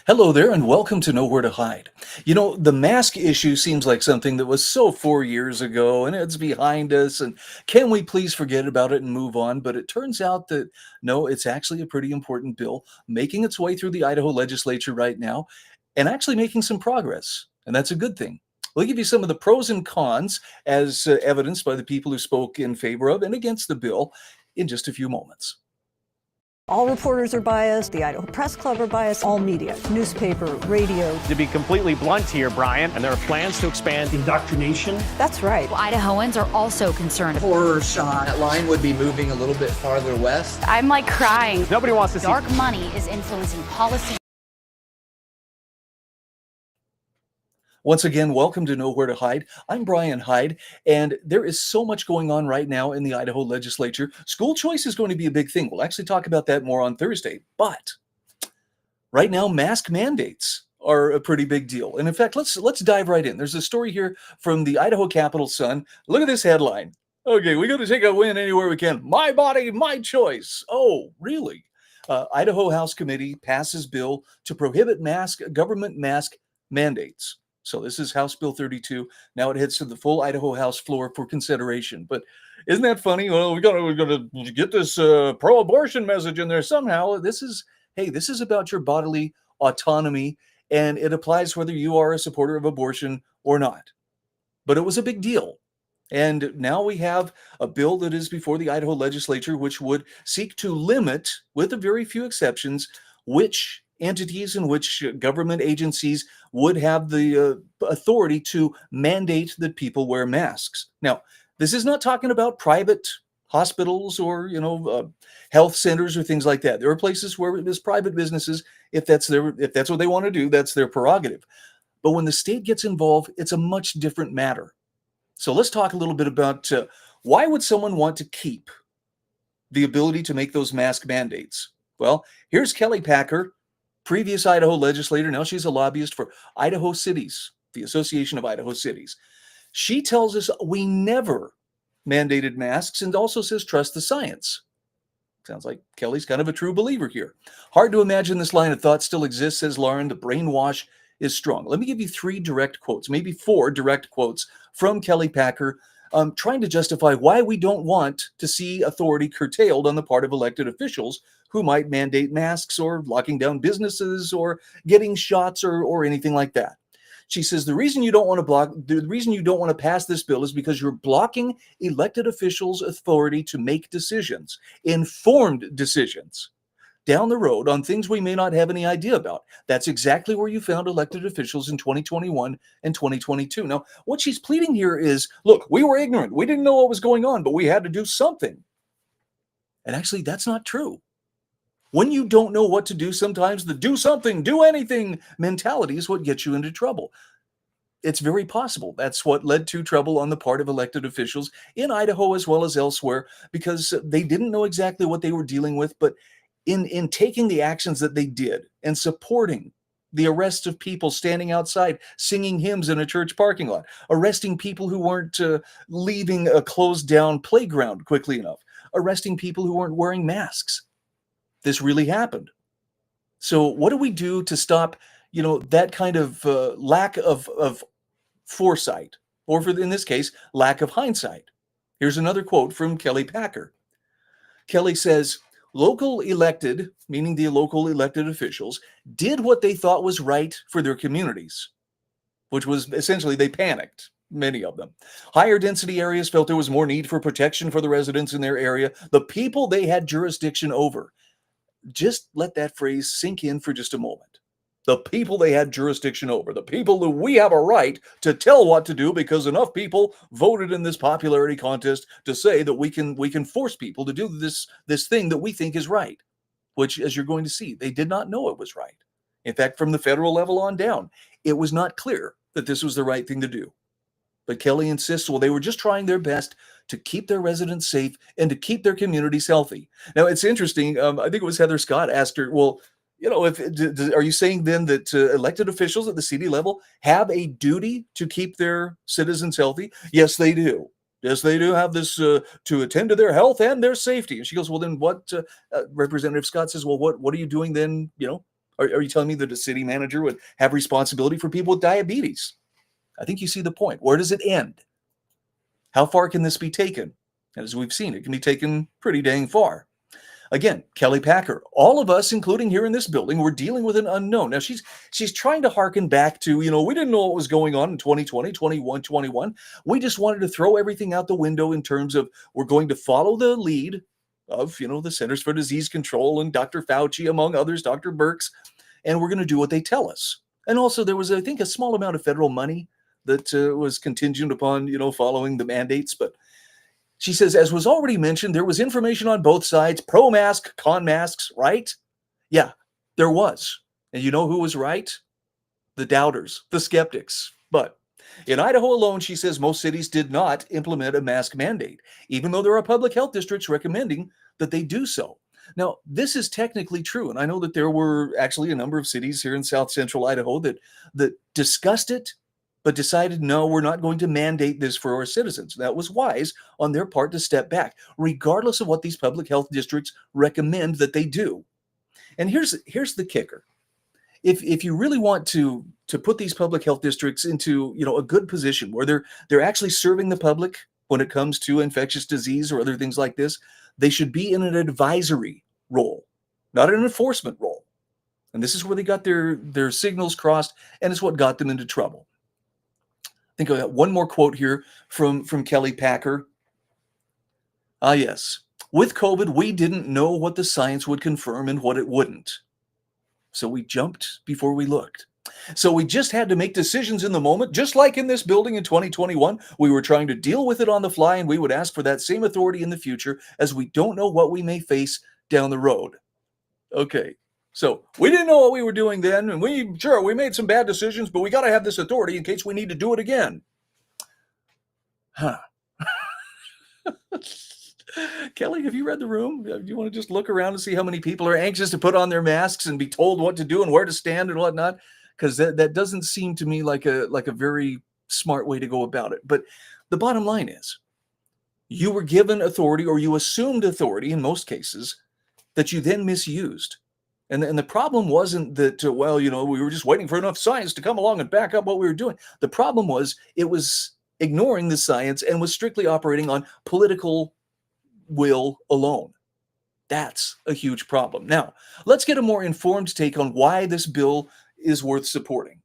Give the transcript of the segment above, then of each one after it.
Hello there, and welcome to Know Where to Hide. The mask issue seems like something that was so 4 years ago, and it's behind us. And can we please forget about it and move on? But it turns out that no, it's actually a pretty important bill making its way through the Idaho legislature right now and actually making some progress. And that's a good thing. We'll give you some of the pros and cons as evidenced by the people who spoke in favor of and against the bill in just a few moments. All reporters are biased, the Idaho Press Club are biased, all media, newspaper, radio. To be completely blunt here, Brian, and there are plans to expand indoctrination. That's right. Well, Idahoans are also concerned. Horror shot. That line would be moving a little bit farther west. I'm like crying. Nobody wants to see dark money is influencing policy. Once again, welcome to Know Where to Hide. I'm Brian Hyde, and there is so much going on right now in the Idaho legislature. School choice is going to be a big thing. We'll actually talk about that more on Thursday. But right now, mask mandates are a pretty big deal. And in fact, let's dive right in. There's a story here from the Idaho Capital Sun. Look at this headline. Okay, we got to take a win anywhere we can. My body, my choice. Oh, really? Idaho House Committee passes bill to prohibit government mask mandates. So this is House Bill 32. Now it heads to the full Idaho House floor for consideration. But isn't that funny? Well, we're gonna get this pro-abortion message in there somehow. This is about your bodily autonomy, and it applies whether you are a supporter of abortion or not. But it was a big deal. And now we have a bill that is before the Idaho legislature, which would seek to limit, with a very few exceptions, which entities and which government agencies would have the authority to mandate that people wear masks. Now, this is not talking about private hospitals or health centers or things like that. There are places where it is private businesses. If that's what they want to do, that's their prerogative. But when the state gets involved, it's a much different matter. So let's talk a little bit about why would someone want to keep the ability to make those mask mandates? Well, here's Kelly Packer, previous Idaho legislator. Now she's a lobbyist for Idaho Cities, the Association of Idaho Cities. She tells us we never mandated masks and also says trust the science. Sounds like Kelly's kind of a true believer here. Hard to imagine this line of thought still exists, says Lauren. The brainwash is strong. Let me give you 3 direct quotes, maybe 4 direct quotes from Kelly Packer, trying to justify why we don't want to see authority curtailed on the part of elected officials who might mandate masks or locking down businesses or getting shots or anything like that. She says the reason you don't want to pass this bill is because you're blocking elected officials' authority to make decisions, informed decisions, down the road on things we may not have any idea about. That's exactly where you found elected officials in 2021 and 2022. Now, what she's pleading here is, look, we were ignorant. We didn't know what was going on, but we had to do something. And actually, that's not true. When you don't know what to do, sometimes the do something, do anything mentality is what gets you into trouble. It's very possible that's what led to trouble on the part of elected officials in Idaho as well as elsewhere, because they didn't know exactly what they were dealing with. But in taking the actions that they did and supporting the arrest of people standing outside singing hymns in a church parking lot, arresting people who weren't leaving a closed down playground quickly enough, arresting people who weren't wearing masks. This really happened. So what do we do to stop, that kind of lack of foresight, or in this case, lack of hindsight? Here's another quote from Kelly Packer. Kelly says, local elected, meaning the local elected officials, did what they thought was right for their communities, which was essentially they panicked. Many of them. Higher density areas felt there was more need for protection for the residents in their area, the people they had jurisdiction over. Just let that phrase sink in for just a moment. The people they had jurisdiction over, the people that we have a right to tell what to do because enough people voted in this popularity contest to say that we can force people to do this thing that we think is right, which, as you're going to see, they did not know it was right. In fact, from the federal level on down, it was not clear that this was the right thing to do. But Kelly insists, well, they were just trying their best to keep their residents safe and to keep their communities healthy. Now, it's interesting. I think it was Heather Scott asked her, well, are you saying then that elected officials at the city level have a duty to keep their citizens healthy? Yes, they do. Yes, they do have this to attend to their health and their safety. And she goes, well, then what? Representative Scott says, well, what are you doing then, Are you telling me that a city manager would have responsibility for people with diabetes? I think you see the point. Where does it end? How far can this be taken? And as we've seen, it can be taken pretty dang far. Again, Kelly Packer, all of us, including here in this building, we're dealing with an unknown. Now, she's trying to harken back to, we didn't know what was going on in 2020, 21, 21. We just wanted to throw everything out the window in terms of we're going to follow the lead of, the Centers for Disease Control and Dr. Fauci, among others, Dr. Birx, and we're going to do what they tell us. And also there was, I think, a small amount of federal money that was contingent upon, following the mandates. But she says, as was already mentioned, there was information on both sides, pro-mask, con-masks, right? Yeah, there was. And you know who was right? The doubters, the skeptics. But in Idaho alone, she says most cities did not implement a mask mandate, even though there are public health districts recommending that they do so. Now, this is technically true, and I know that there were actually a number of cities here in south central Idaho that discussed it, but decided, no, we're not going to mandate this for our citizens. That was wise on their part to step back, regardless of what these public health districts recommend that they do. And here's the kicker. If you really want to put these public health districts into, a good position where they're actually serving the public when it comes to infectious disease or other things like this, they should be in an advisory role, not an enforcement role. And this is where they got their signals crossed, and it's what got them into trouble. I think I got one more quote here from Kelly Packer. Yes. With COVID, we didn't know what the science would confirm and what it wouldn't. So we jumped before we looked. So we just had to make decisions in the moment, just like in this building in 2021. We were trying to deal with it on the fly, and we would ask for that same authority in the future, as we don't know what we may face down the road. Okay. So we didn't know what we were doing then, and we made some bad decisions, but we got to have this authority in case we need to do it again. Huh. Kelly, have you read the room? Do you want to just look around and see how many people are anxious to put on their masks and be told what to do and where to stand and whatnot? Because that doesn't seem to me like a very smart way to go about it. But the bottom line is, you were given authority, or you assumed authority in most cases, that you then misused. And the problem wasn't that, we were just waiting for enough science to come along and back up what we were doing. The problem was it was ignoring the science and was strictly operating on political will alone. That's a huge problem. Now, let's get a more informed take on why this bill is worth supporting.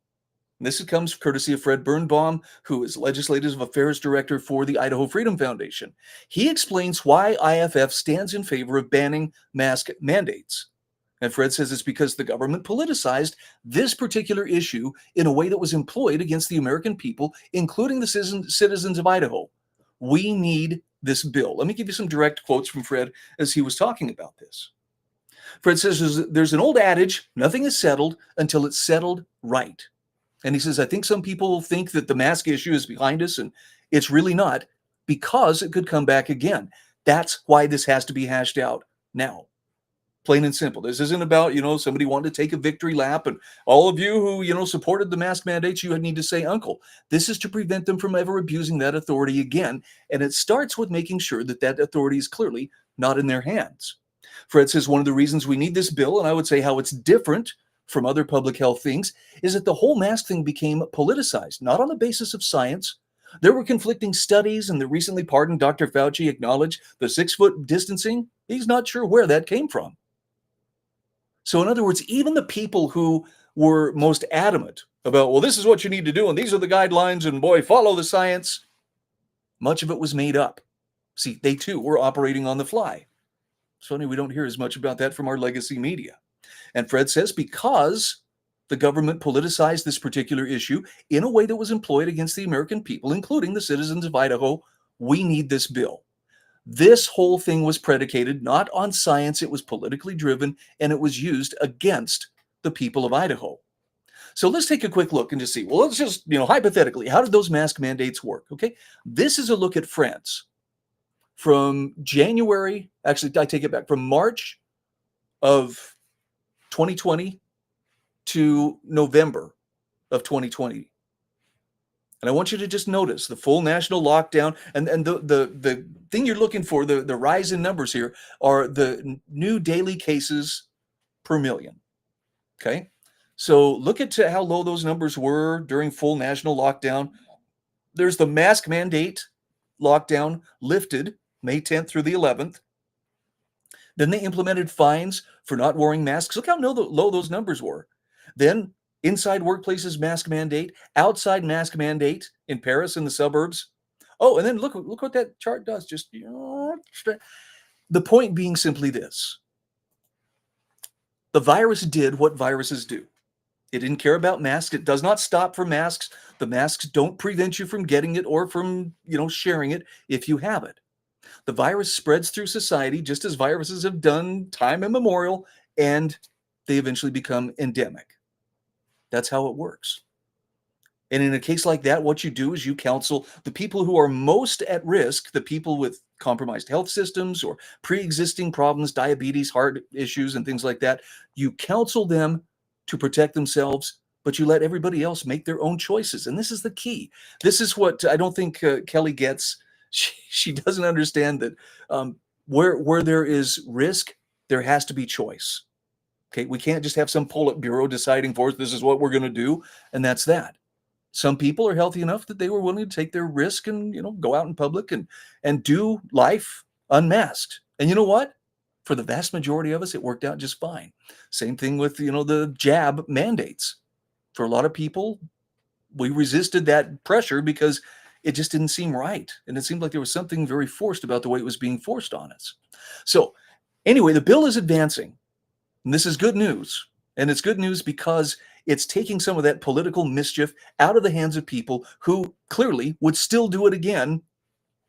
This comes courtesy of Fred Birnbaum, who is Legislative Affairs Director for the Idaho Freedom Foundation. He explains why IFF stands in favor of banning mask mandates. And Fred says it's because the government politicized this particular issue in a way that was employed against the American people, including the citizens of Idaho. We need this bill. Let me give you some direct quotes from Fred as he was talking about this. Fred says there's an old adage, nothing is settled until it's settled right. And he says, I think some people think that the mask issue is behind us, and it's really not, because it could come back again. That's why this has to be hashed out now. Plain and simple. This isn't about, somebody wanting to take a victory lap, and all of you who, supported the mask mandates, you need to say uncle. This is to prevent them from ever abusing that authority again. And it starts with making sure that authority is clearly not in their hands. Fred says one of the reasons we need this bill, and I would say how it's different from other public health things, is that the whole mask thing became politicized, not on the basis of science. There were conflicting studies, and the recently pardoned Dr. Fauci acknowledged the 6-foot distancing. He's not sure where that came from. So in other words, even the people who were most adamant about, well, this is what you need to do, and these are the guidelines, and boy, follow the science, much of it was made up. See, they too were operating on the fly. It's funny we don't hear as much about that from our legacy media. And Fred says because the government politicized this particular issue in a way that was employed against the American people, including the citizens of Idaho, we need this bill. This whole thing was predicated not on science, it was politically driven, and it was used against the people of Idaho. So let's take a quick look and just see, well, let's just, hypothetically, how did those mask mandates work? Okay, this is a look at France from January, actually, I take it back, from March of 2020 to November of 2020. And I want you to just notice the full national lockdown, and the thing you're looking for, the rise in numbers here, are the new daily cases per million. Okay. So look at how low those numbers were during full national lockdown. There's the mask mandate lockdown lifted May 10th through the 11th. Then they implemented fines for not wearing masks. Look how low those numbers were. Then inside workplaces mask mandate, outside mask mandate in Paris and the suburbs. Oh, and then look what that chart does. Just the point being simply this. The virus did what viruses do. It didn't care about masks. It does not stop for masks. The masks don't prevent you from getting it or from, sharing it if you have it. The virus spreads through society just as viruses have done time immemorial, and they eventually become endemic. That's how it works. And in a case like that, what you do is you counsel the people who are most at risk, the people with compromised health systems or pre-existing problems, diabetes, heart issues, and things like that. You counsel them to protect themselves, but you let everybody else make their own choices. And this is the key. This is what I don't think Kelly gets. She doesn't understand that where there is risk, there has to be choice. Okay, we can't just have some Politburo deciding for us this is what we're going to do, and that's that. Some people are healthy enough that they were willing to take their risk and go out in public and do life unmasked. And you know what? For the vast majority of us, it worked out just fine. Same thing with the jab mandates. For a lot of people, we resisted that pressure because it just didn't seem right. And it seemed like there was something very forced about the way it was being forced on us. So anyway, the bill is advancing. And this is good news. And it's good news because it's taking some of that political mischief out of the hands of people who clearly would still do it again.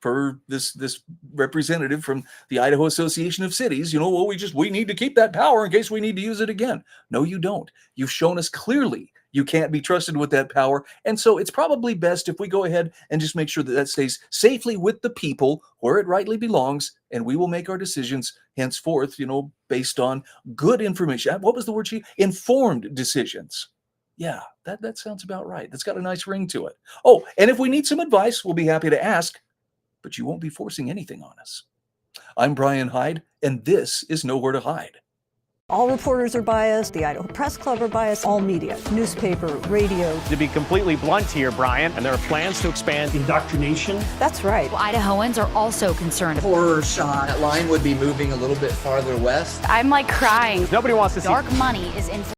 For this representative from the Idaho Association of Cities, well, we need to keep that power in case we need to use it again. No, you don't. You've shown us clearly you can't be trusted with that power. And so it's probably best if we go ahead and just make sure that stays safely with the people where it rightly belongs. And we will make our decisions henceforth, based on good information. What was the word informed decisions. Yeah, that sounds about right. That's got a nice ring to it. Oh, and if we need some advice, we'll be happy to ask. But you won't be forcing anything on us. I'm Brian Hyde, and this is Nowhere to Hide. All reporters are biased. The Idaho Press Club are biased. All media, newspaper, radio. To be completely blunt here, Brian, and there are plans to expand indoctrination. That's right. Idahoans are also concerned. Horror shot. That line would be moving a little bit farther west. I'm crying. Nobody wants to see Dark money is influencing